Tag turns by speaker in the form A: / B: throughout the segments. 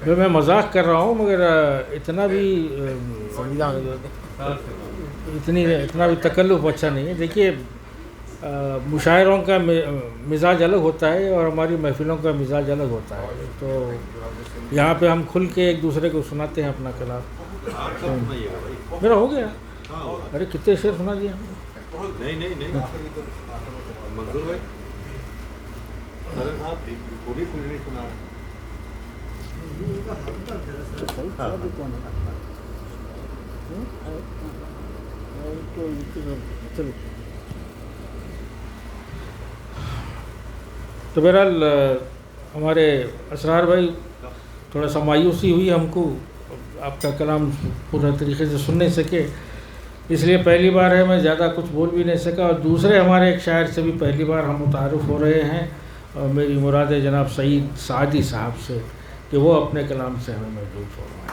A: میں مذاق کر رہا ہوں، مگر اتنا بھی اتنا بھی تکلف اچھا نہیں ہے. دیکھیے مشاعروں کا مزاج الگ ہوتا ہے اور ہماری محفلوں کا مزاج الگ ہوتا ہے. تو یہاں پہ ہم کھل کے ایک دوسرے کو سناتے ہیں اپنا کلام. میرا ہو گیا. ارے کتنے شعر سنا دیا ہم نے.
B: نہیں منظور بھائی پوری نہیں سنا.
A: تو بہرحال ہمارے اسرار بھائی تھوڑا سا مایوسی ہوئی ہم کو، آپ کا کلام پورا طریقے سے سن نہیں سکے، اس لیے پہلی بار ہے میں زیادہ کچھ بول بھی نہیں سکا. اور دوسرے ہمارے ایک شاعر سے بھی پہلی بار ہم متعارف ہو رہے ہیں، اور میری مراد ہے جناب سعید سعدی صاحب سے کہ وہ اپنے کلام سے ہمیں محظوظ فرمائیں.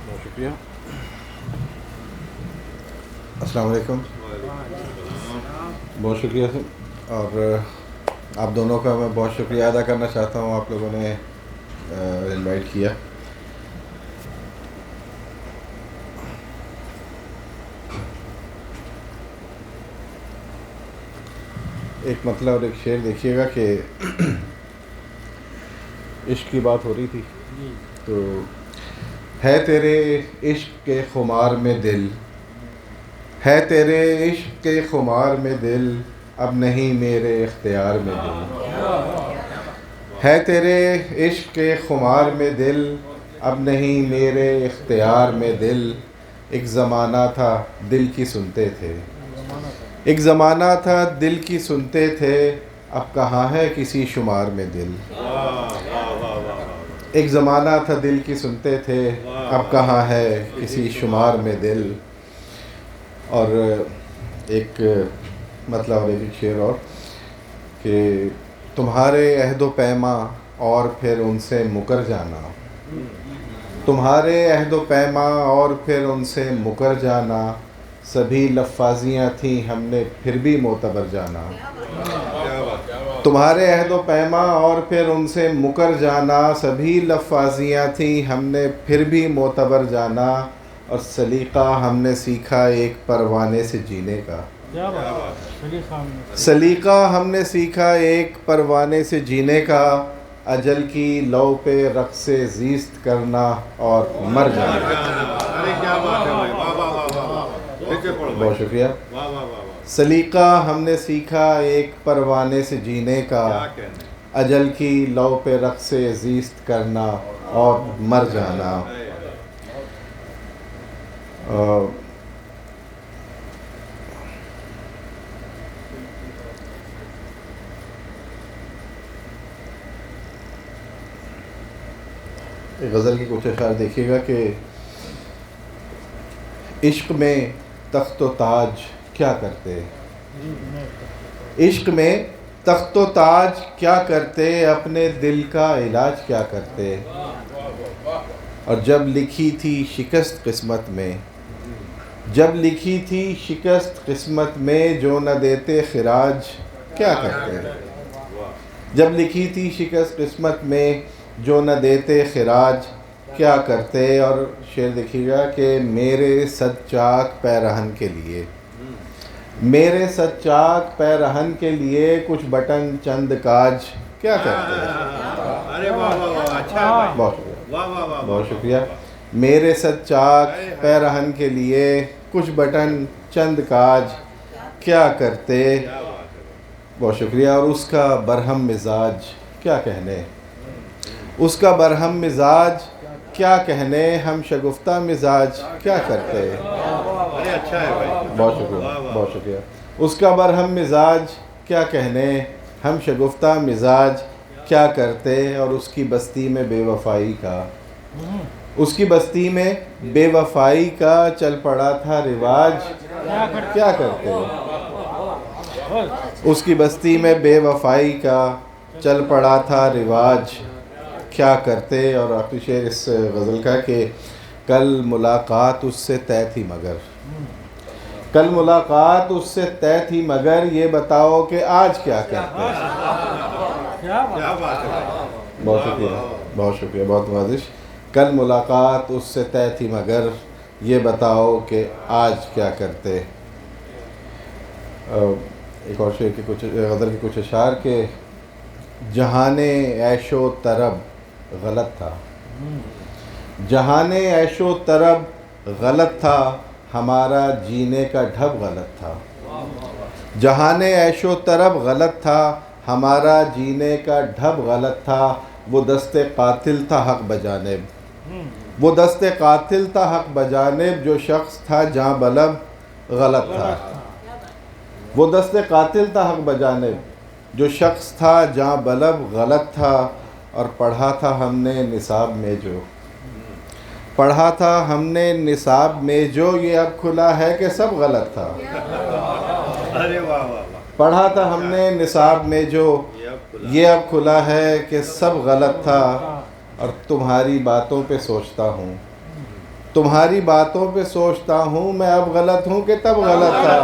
C: بہت شکریہ. السلام علیکم. بہت شکریہ سر. اور آپ دونوں کا میں بہت شکریہ ادا کرنا چاہتا ہوں، آپ لوگوں نے انوائٹ کیا. ایک مطلب اور ایک شعر دیکھیے گا کہ عشق کی بات ہو رہی تھی، تو ہے تیرے عشق کے خمار میں دل، ہے تیرے عشق کے خمار میں دل، اب نہیں میرے اختیار میں دل. ہے تیرے عشق کے خمار میں دل، اب نہیں میرے اختیار میں دل. ایک زمانہ تھا دل کی سنتے تھے، ایک زمانہ تھا دل کی سنتے تھے، اب کہاں ہے کسی شمار میں دل. ایک زمانہ تھا دل کی سنتے تھے، اب کہاں ہے کسی شمار میں دل. اور ایک مطلب اور ایک شعر اور کہ تمہارے عہد و پیما اور پھر ان سے مکر جانا، تمہارے عہد و پیما اور پھر ان سے مکر جانا، سبھی لفاظیاں تھیں ہم نے پھر بھی معتبر جانا. تمہارے عہد و پیما اور پھر ان سے مکر جانا، سبھی لفاظیاں تھیں ہم نے پھر بھی معتبر جانا، اور سلیقہ ہم نے سیکھا ایک پروانے سے جینے کا. سلیقہ ہم نے سیکھا ایک پروانے سے جینے کا، اجل کی لو پہ رقص زیست کرنا اور مر جانا. بہت شکریہ. سلیقہ ہم نے سیکھا ایک پروانے سے جینے کا، اجل کی لو پہ رقص زیست کرنا اور مر جانا. غزل کی کچھ اشعار دیکھیے گا کہ عشق میں تخت و تاج کیا کرتے، عشق میں تخت و تاج کیا کرتے، اپنے دل کا علاج کیا کرتے. اور جب لکھی تھی شکست قسمت میں، جب لکھی تھی شکست قسمت میں، جو نہ دیتے خراج کیا کرتے. جب لکھی تھی شکست قسمت میں، جو نہ دیتے خراج کیا کرتے. اور شعر دیکھیے گا کہ میرے صد چاک پیرہن کے لیے، میرے صد چاک پیرہن کے لیے، کچھ بٹن چند کاج کیا کرتے. بہت شکریہ. میرے صد چاک پیرہن کے لیے، کچھ بٹن چند کاج کیا کرتے. بہت شکریہ. اور اس کا برہم مزاج کیا کہنے، اس کا برہم مزاج کیا کہنے، ہم شگفتہ مزاج کیا کرتے. بہت شکریہ. بہت شکریہ. اس کا برہم مزاج کیا کہنے، ہم شگفتہ مزاج کیا کرتے. اور اس کی بستی میں بے وفائی کا، اس کی بستی میں بے وفائی کا چل پڑا تھا رواج کیا کرتے. اس کی بستی میں بے وفائی کا چل پڑا تھا رواج کیا کرتے. اور آخری شعر اس غزل کا کہ کل ملاقات اس سے طے تھی مگر، کل ملاقات اس سے طے تھی مگر یہ بتاؤ کہ آج کیا کرتے.
B: کیا بات ہے.
C: بہت شکریہ، بہت شکریہ، بہت نوازش. کل ملاقات اس سے طے تھی مگر یہ بتاؤ کہ آج کیا کرتے. ایک اور شعر کے کچھ غزل کے کچھ اشعار کہ جہان عیش و طرب غلط تھا، جہان عیش و طرب غلط تھا، ہمارا جینے کا ڈھب غلط تھا. جہان عیش و طرب غلط تھا، ہمارا جینے کا ڈھب غلط تھا. وہ دست قاتل تھا حق بجانب، وہ دست قاتل تھا حق بجانب، جو شخص تھا جاں بلب غلط تھا. وہ دست قاتل تھا حق بجانب، جو شخص تھا جاں بلب غلط تھا. اور پڑھا تھا ہم نے نصاب میں جو، پڑھا تھا ہم نے نصاب میں جو، یہ اب کھلا ہے کہ سب غلط تھا.
B: ارے واہ واہ.
C: پڑھا تھا ہم نے نصاب میں جو، یہ اب کھلا ہے کہ سب غلط تھا. اور تمہاری باتوں پہ سوچتا ہوں، تمہاری باتوں پہ سوچتا ہوں، میں اب غلط ہوں کہ تب غلط تھا.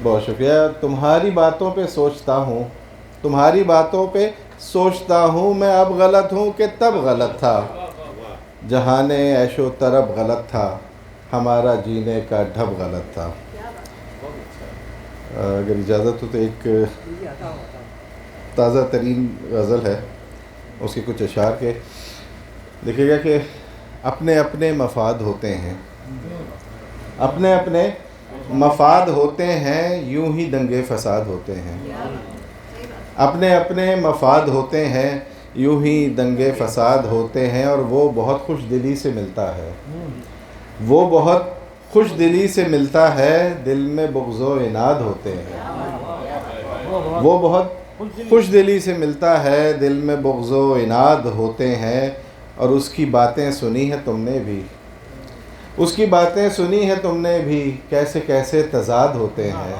C: بہت شکریہ. تمہاری باتوں پہ سوچتا ہوں، تمہاری باتوں پہ سوچتا ہوں، میں اب غلط ہوں کہ تب غلط تھا. جہان عیش و طرب غلط تھا، ہمارا جینے کا ڈھب غلط تھا. اگر اجازت ہو تو ایک تازہ ترین غزل ہے، اس کے کچھ اشعار کے دیکھیے گا کہ اپنے اپنے مفاد ہوتے ہیں، اپنے اپنے مفاد ہوتے ہیں، یوں ہی دنگے فساد ہوتے ہیں. اپنے اپنے مفاد ہوتے ہیں، یوں ہی دنگے فساد ہوتے ہیں. اور وہ بہت خوش دلی سے ملتا ہے، وہ بہت خوش دلی سے ملتا ہے، دل میں بغض و عناد ہوتے ہیں. وہ بہت خوش دلی سے ملتا ہے، دل میں بغض و عناد ہوتے ہیں. اور اس کی باتیں سنی ہے تم نے بھی، اس کی باتیں سنی ہے تم نے بھی، کیسے کیسے تضاد ہوتے ہیں.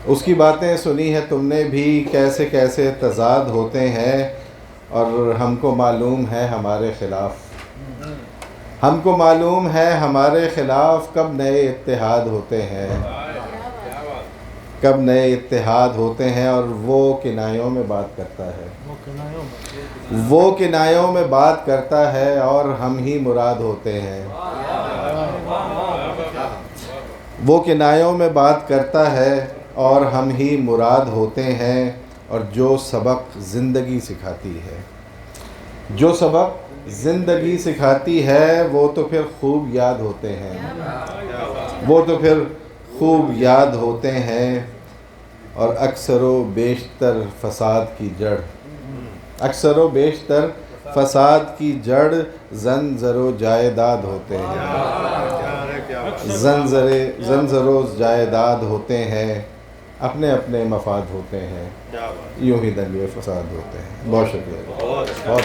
C: اس کی باتیں سنی ہے تم نے بھی، کیسے کیسے تضاد ہوتے ہیں. اور ہم کو معلوم ہے ہمارے خلاف، ہم کو معلوم ہے ہمارے خلاف، کب نئے اتحاد ہوتے ہیں، کب نئے اتحاد ہوتے ہیں. اور وہ کنایوں میں بات کرتا ہے، وہ کنایوں میں بات کرتا ہے، اور ہم ہی مراد ہوتے ہیں. وہ کنایوں میں بات کرتا ہے، اور ہم ہی مراد ہوتے ہیں. اور جو سبق زندگی سکھاتی ہے، جو سبق زندگی سکھاتی ہے، وہ تو پھر خوب یاد ہوتے ہیں، وہ تو پھر خوب یاد ہوتے ہیں. اور اکثر و بیشتر فساد کی جڑ، اکثر و بیشتر فساد کی جڑ، زنجر و جائیداد ہوتے ہیں، زنجر و جائیداد ہوتے ہیں. اپنے اپنے مفاد ہوتے ہیں، یوں ہی دنگے فساد ہوتے ہیں. بہت شکریہ. بہت